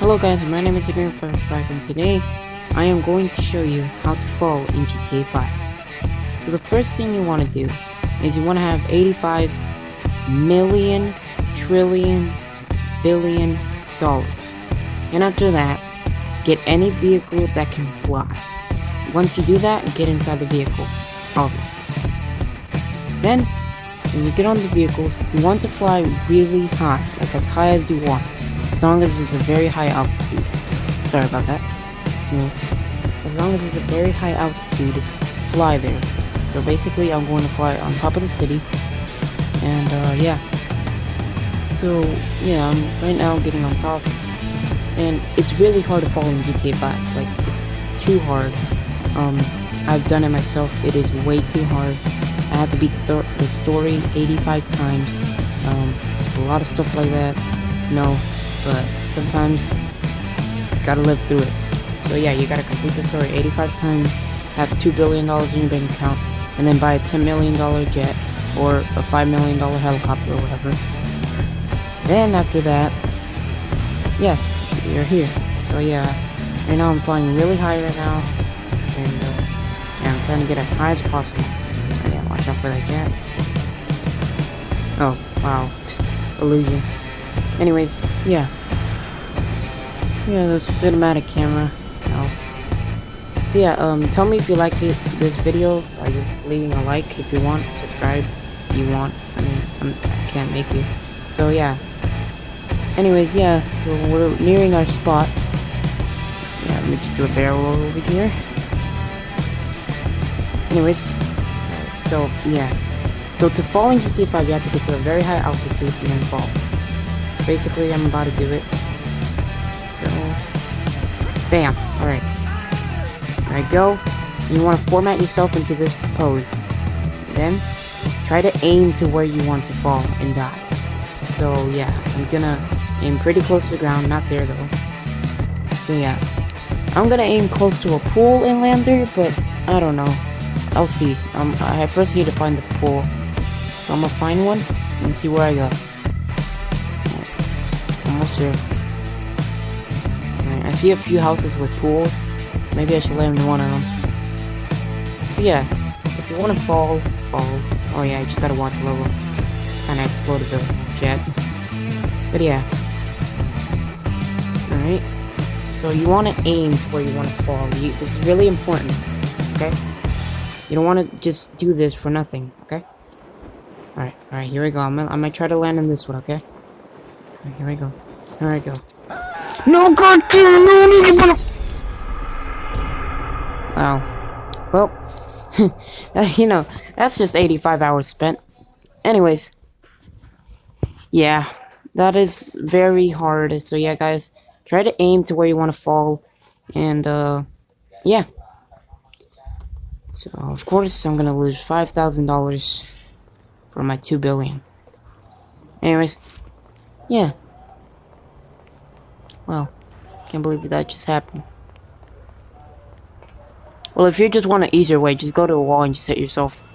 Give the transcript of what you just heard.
Hello guys, my name is Green55 and today I am going to show you how to fall in GTA 5. So the first thing you want to do is you want to have 85 million trillion billion dollars. And after that, get any vehicle that can fly. Once you do that, get inside the vehicle, obviously. Then, when you get on the vehicle, you want to fly really high, like as high as you want. As long as it's a very high altitude. Sorry about that. Anyways, as long as it's a very high altitude, fly there. So basically, I'm going to fly on top of the city. And yeah. So yeah, I'm right now getting on top. And it's really hard to fall in GTA 5. Like, it's too hard. I've done it myself. It is way too hard. I had to beat the story 85 times. A lot of stuff like that. No. But sometimes you gotta live through it. So yeah, you gotta complete the story 85 times, have $2 billion in your bank account, and then buy a $10 million jet or a $5 million helicopter or whatever. Then after that, yeah, you're here. So yeah, right now I'm flying really high right now, and yeah, I'm trying to get as high as possible. And yeah, watch out for that jet. Oh wow, illusion. Anyways, yeah. Yeah, the cinematic camera. No. So yeah, tell me if you like this video by just leaving a like if you want, subscribe if you want. I mean, I can't make you. So yeah. Anyways, yeah, so we're nearing our spot. Yeah, let me just do a barrel roll over here. Anyways, so yeah. So to fall in GTA 5, you have to get to a very high altitude and then fall. Basically, I'm about to do it. Go. Bam. Alright. Alright, go. You want to format yourself into this pose. Then, try to aim to where you want to fall and die. So, yeah. I'm gonna aim pretty close to the ground. Not there, though. So, yeah. I'm gonna aim close to a pool and land there, but I don't know. I'll see. I first need to find the pool. So, I'm gonna find one and see where I go. Almost there. Alright, I see a few houses with pools, so maybe I should land in one of them. So yeah, if you want to fall. Oh yeah, you just gotta watch lower. Kinda exploded the jet. But yeah. Alright. So you want to aim to where you want to fall. This is really important. Okay? You don't want to just do this for nothing. Okay? Alright, here we go. I might try to land in this one, okay? Here we go. Here I go. No, God damn, no, you gonna. Wow. Well, you know, that's just 85 hours spent. Anyways. Yeah, that is very hard. So yeah, guys, try to aim to where you want to fall. And, yeah. So, of course, I'm gonna lose $5,000 for my $2 billion. Anyways. Yeah. Well, can't believe that just happened. Well, if you just want an easier way, just go to a wall and just hit yourself.